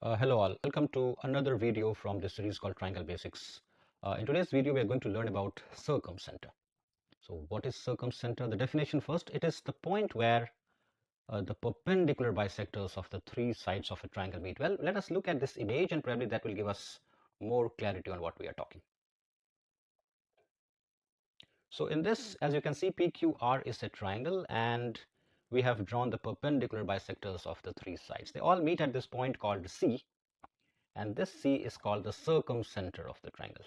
Hello all, welcome to another video from this series called Triangle Basics. In today's video we are going to learn about circumcenter. So what is circumcenter? The definition first, it is the point where the perpendicular bisectors of the three sides of a triangle meet. Well, let us look at this image and probably that will give us more clarity on what we are talking. So in this, as you can see, PQR is a triangle and we have drawn the perpendicular bisectors of the three sides. They all meet at this point called C. And this C is called the circumcenter of the triangle.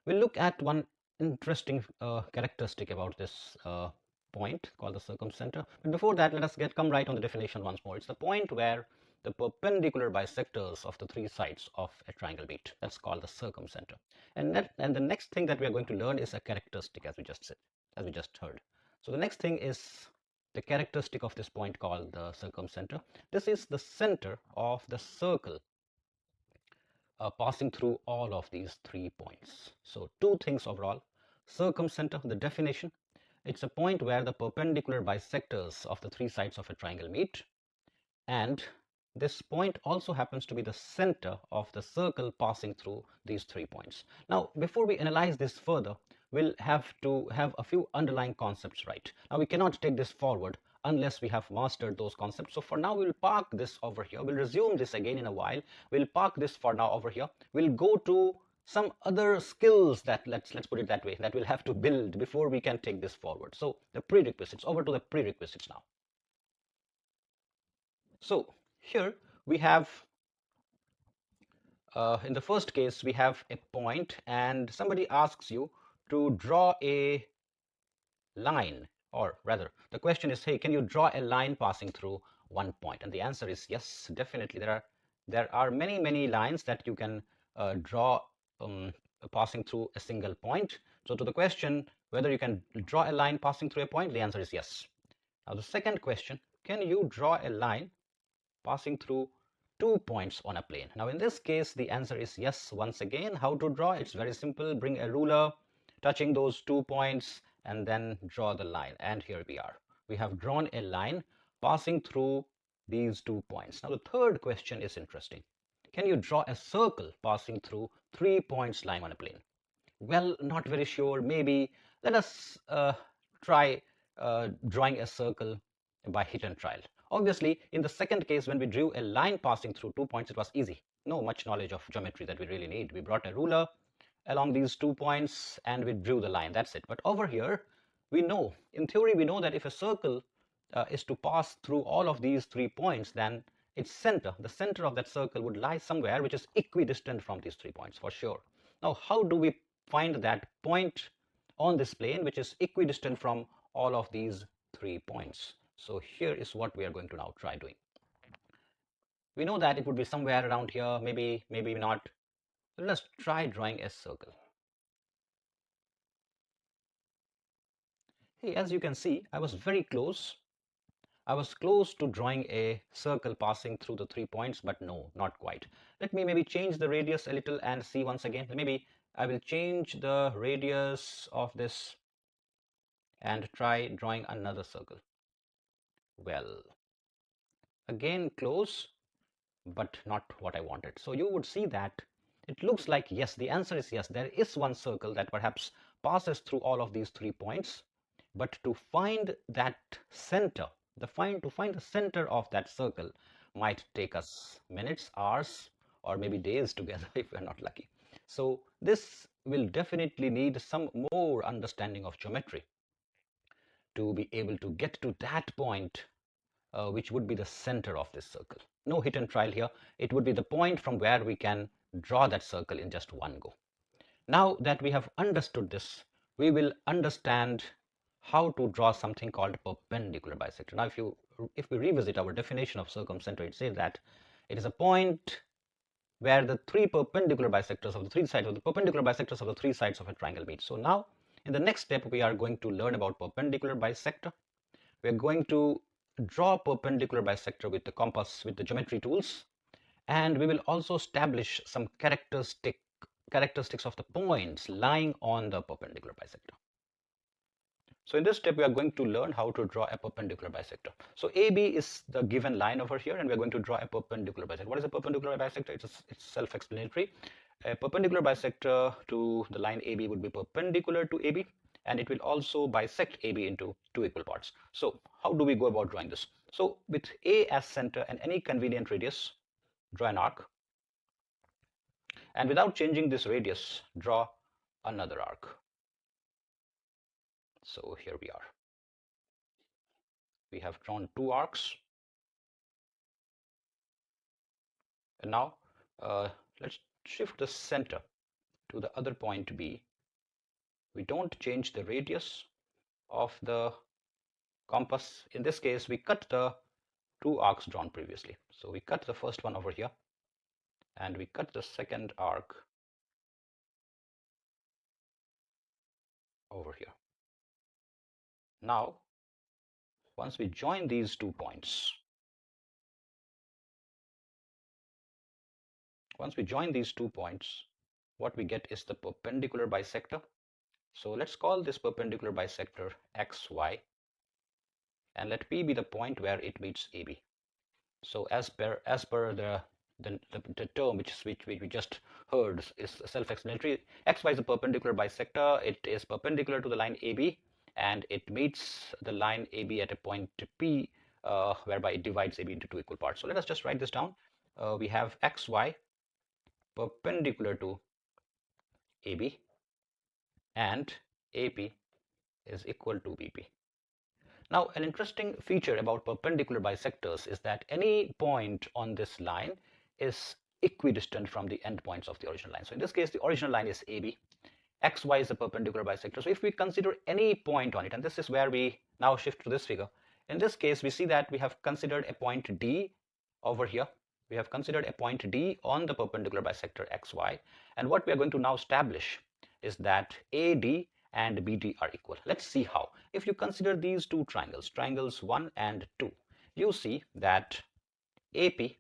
We'll look at one interesting characteristic about this point called the circumcenter. But before that, let us come right on the definition once more. It's the point where the perpendicular bisectors of the three sides of a triangle meet. That's called the circumcenter. And the next thing that we are going to learn is a characteristic, as we just said, as we just heard. So the next thing is the characteristic of this point called the circumcenter. This is the center of the circle passing through all of these 3 points. So two things overall. Circumcenter, the definition, it's a point where the perpendicular bisectors of the three sides of a triangle meet, and this point also happens to be the center of the circle passing through these 3 points. Now, before we analyze this further, we'll have to have a few underlying concepts right. Now, we cannot take this forward unless we have mastered those concepts. So for now, we'll park this over here. We'll resume this again in a while. We'll park this for now over here. We'll go to some other skills that, let's put it that way, that we'll have to build before we can take this forward. So the prerequisites, over to the prerequisites now. So here we have, in the first case, we have a point and somebody asks you to draw a line, or rather the question is, hey, can you draw a line passing through one point? And the answer is yes, definitely. There are many lines that you can draw passing through a single point. So to the question whether you can draw a line passing through a point, the answer is yes. Now the second question, can you draw a line passing through 2 points on a plane? Now in this case the answer is yes. Once again, how to draw? It's very simple. Bring a ruler touching those 2 points and then draw the line, and here we are. We have drawn a line passing through these 2 points. Now the third question is interesting. Can you draw a circle passing through 3 points lying on a plane? Well, not very sure. Maybe let us try drawing a circle by hit and trial. Obviously, in the second case, when we drew a line passing through 2 points, it was easy. No much knowledge of geometry that we really need. We brought a ruler along these 2 points and we drew the line. That's it. But over here, we know, in theory, we know that if a circle is to pass through all of these 3 points, then its center, the center of that circle, would lie somewhere which is equidistant from these 3 points for sure. Now, how do we find that point on this plane which is equidistant from all of these 3 points? So here is what we are going to now try doing. We know that it would be somewhere around here, maybe not. So let's try drawing a circle. Hey, as you can see, I was very close. I was close to drawing a circle passing through the 3 points, but no, not quite. Let me maybe change the radius a little and see once again. Maybe I will change the radius of this and try drawing another circle. Well, again close, but not what I wanted. So you would see that it looks like yes, the answer is yes, there is one circle that perhaps passes through all of these 3 points, but to find that center, to find the center of that circle might take us minutes, hours, or maybe days together if we're not lucky. So this will definitely need some more understanding of geometry to be able to get to that point, which would be the center of this circle. No hit and trial here. It would be the point from where we can draw that circle in just one go. Now that we have understood this, we will understand how to draw something called perpendicular bisector. Now if we revisit our definition of circumcenter, it says that it is a point where the three perpendicular bisectors of the three sides of the perpendicular bisectors of the three sides of a triangle meet. So now in the next step we are going to learn about perpendicular bisector. We are going to draw perpendicular bisector with the compass, with the geometry tools, and we will also establish some characteristics of the points lying on the perpendicular bisector. So in this step, we are going to learn how to draw a perpendicular bisector. So AB is the given line over here, and we're going to draw a perpendicular bisector. What is a perpendicular bisector? It's self-explanatory. A perpendicular bisector to the line AB would be perpendicular to AB, and it will also bisect AB into two equal parts. So how do we go about drawing this? So with A as center and any convenient radius, draw an arc. And without changing this radius, draw another arc. So here we are. We have drawn two arcs. And now let's shift the center to the other point B. We don't change the radius of the compass. In this case, we cut the two arcs drawn previously. So we cut the first one over here, and we cut the second arc over here. Now, once we join these 2 points, what we get is the perpendicular bisector. So let's call this perpendicular bisector XY, and let P be the point where it meets AB. So as per the term which we just heard is self-explanatory. XY is a perpendicular bisector. It is perpendicular to the line AB, and it meets the line AB at a point P, whereby it divides AB into two equal parts. So let us just write this down. We have XY perpendicular to AB, and AP is equal to BP. Now, an interesting feature about perpendicular bisectors is that any point on this line is equidistant from the endpoints of the original line. So in this case, the original line is AB. XY is a perpendicular bisector. So if we consider any point on it, and this is where we now shift to this figure. In this case, we see that we have considered a point D over here. We have considered a point D on the perpendicular bisector XY. And what we are going to now establish is that AD and BD are equal. Let's see how. If you consider these two triangles, triangles 1 and 2, you see that AP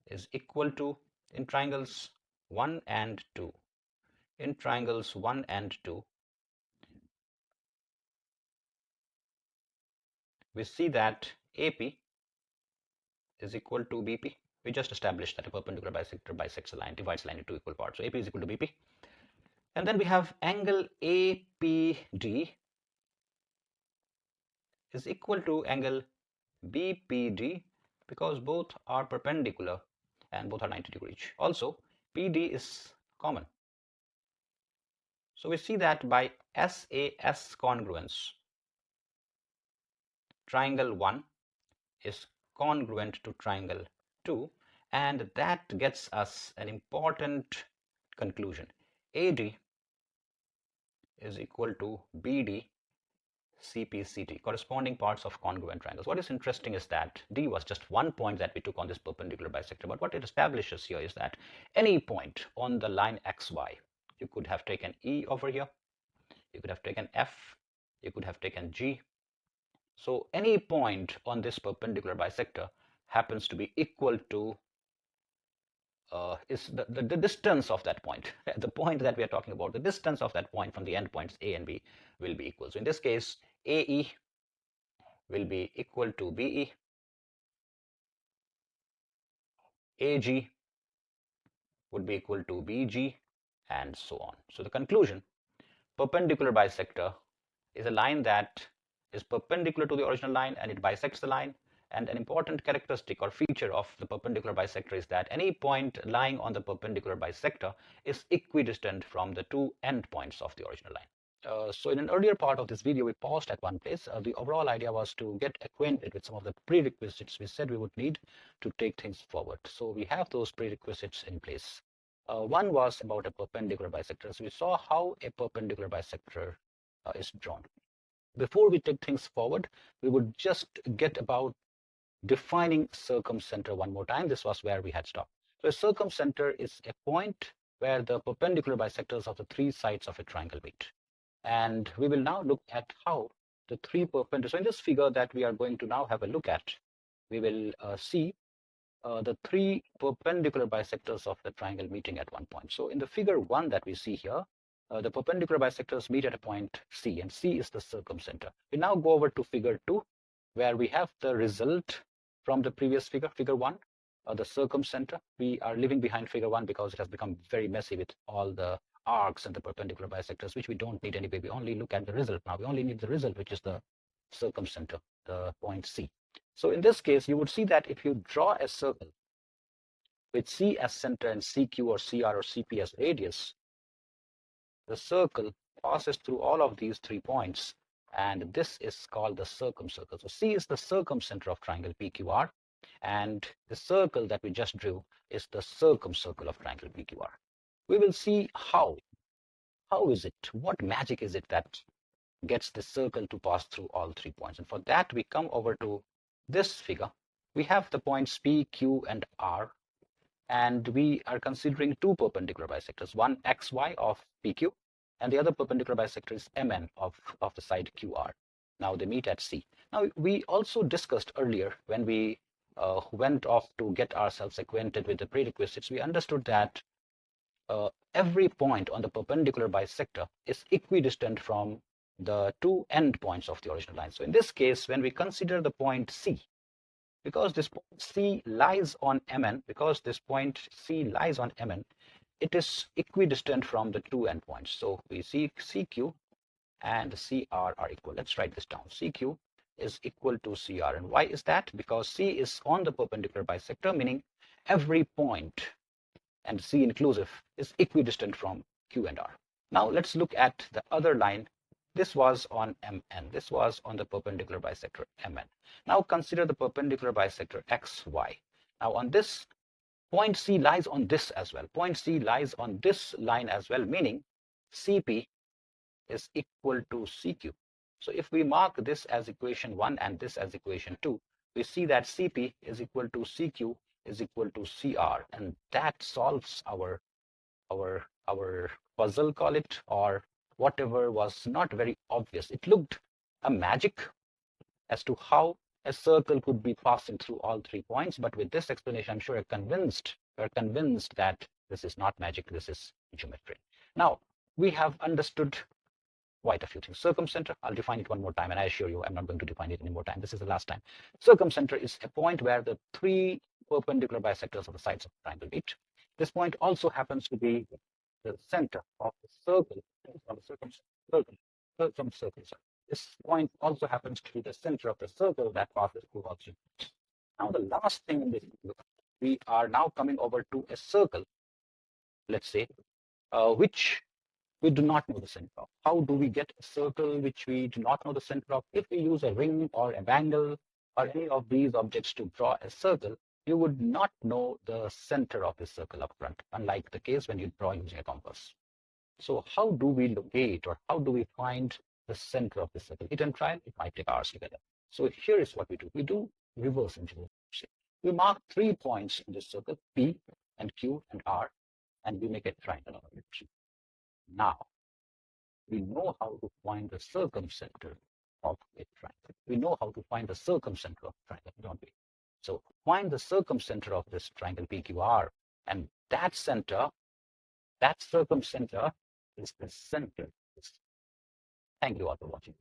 is equal to, in triangles 1 and 2, we see that AP is equal to BP. We just established that a perpendicular bisector bisects a line, divides a line into equal parts. So AP is equal to BP. And then we have angle APD is equal to angle BPD, because both are perpendicular and both are 90 degrees. Also, PD is common. So we see that by SAS congruence, triangle 1 is congruent to triangle 2, and that gets us an important conclusion. AD is equal to BD CPCT, corresponding parts of congruent triangles. What is interesting is that D was just one point that we took on this perpendicular bisector, but what it establishes here is that any point on the line XY, you could have taken E over here, you could have taken F, you could have taken G. So any point on this perpendicular bisector happens to be equal to is the distance of that point. The point that we are talking about, the distance of that point from the endpoints A and B will be equal. So in this case, AE will be equal to BE, AG would be equal to BG, and so on. So the conclusion, perpendicular bisector is a line that is perpendicular to the original line and it bisects the line. And an important characteristic or feature of the perpendicular bisector is that any point lying on the perpendicular bisector is equidistant from the two endpoints of the original line. So in an earlier part of this video, we paused at one place. The overall idea was to get acquainted with some of the prerequisites we said we would need to take things forward. So we have those prerequisites in place. One was about a perpendicular bisector. So we saw how a perpendicular bisector is drawn. Before we take things forward, we would just get about defining circumcenter one more time. This was where we had stopped. So a circumcenter is a point where the perpendicular bisectors of the three sides of a triangle meet. And we will now look at how the three perpendicular. So in this figure that we are going to now have a look at, we will see the three perpendicular bisectors of the triangle meeting at one point. So in the figure 1 that we see here, the perpendicular bisectors meet at a point C, and C is the circumcenter. We now go over to figure 2, where we have the result from the previous figure, figure 1, the circumcenter. We are leaving behind figure 1 because it has become very messy with all the arcs and the perpendicular bisectors, which we don't need anyway. We only look at the result now. We only need the result, which is the circumcenter, the point C. So in this case, you would see that if you draw a circle with C as center and CQ or CR or CP as radius, the circle passes through all of these 3 points, and this is called the circumcircle. So C is the circumcenter of triangle PQR, and the circle that we just drew is the circumcircle of triangle PQR. We will see how is it, what magic is it that gets the circle to pass through all 3 points. And for that, we come over to this figure. We have the points P, Q, and R, and we are considering 2 perpendicular bisectors, one XY of PQ, and the other perpendicular bisector is MN of the side QR. Now they meet at C. Now we also discussed earlier, when we went off to get ourselves acquainted with the prerequisites, we understood that every point on the perpendicular bisector is equidistant from the 2 end points of the original line. So in this case, when we consider the point C, because this point C lies on MN, it is equidistant from the 2 endpoints. So we see CQ and CR are equal. Let's write this down. CQ is equal to CR. And why is that? Because C is on the perpendicular bisector, meaning every point, and C inclusive, is equidistant from Q and R. Now let's look at the other line. This was on MN. This was on the perpendicular bisector MN. Now consider the perpendicular bisector XY. Now on this, point C lies on this as well. Point C lies on this line as well, meaning CP is equal to CQ. So if we mark this as equation 1 and this as equation 2, we see that CP is equal to CQ is equal to CR, and that solves our puzzle, call it, or whatever was not very obvious. It looked a magic as to how a circle could be passing through all 3 points, but with this explanation, I'm sure you're convinced that this is not magic, this is geometry. Now we have understood quite a few things. Circumcenter, I'll define it one more time, and I assure you I'm not going to define it any more time. This is the last time. Circumcenter is a point where the 3 perpendicular bisectors of the sides of the triangle meet. This point also happens to be the center of the circle, circumcircle. This point also happens to be the center of the circle that passes through all 3 points. Now the last thing in this video, we are now coming over to a circle, let's say, which we do not know the center of. How do we get a circle which we do not know the center of? If we use a ring or a bangle or any of these objects to draw a circle, you would not know the center of the circle up front, unlike the case when you draw using a compass. So how do we locate, or how do we find the center of the circle? Hit and trial, it might take hours together. So here is what we do. We do reverse engineering. We mark 3 points in this circle, P and Q and R, and we make a triangle out of it. Now, we know how to find the circumcenter of a triangle. We know how to find the circumcenter of a triangle, don't we? So find the circumcenter of this triangle PQR, and that center, that circumcenter, is the center. Thank you all for watching.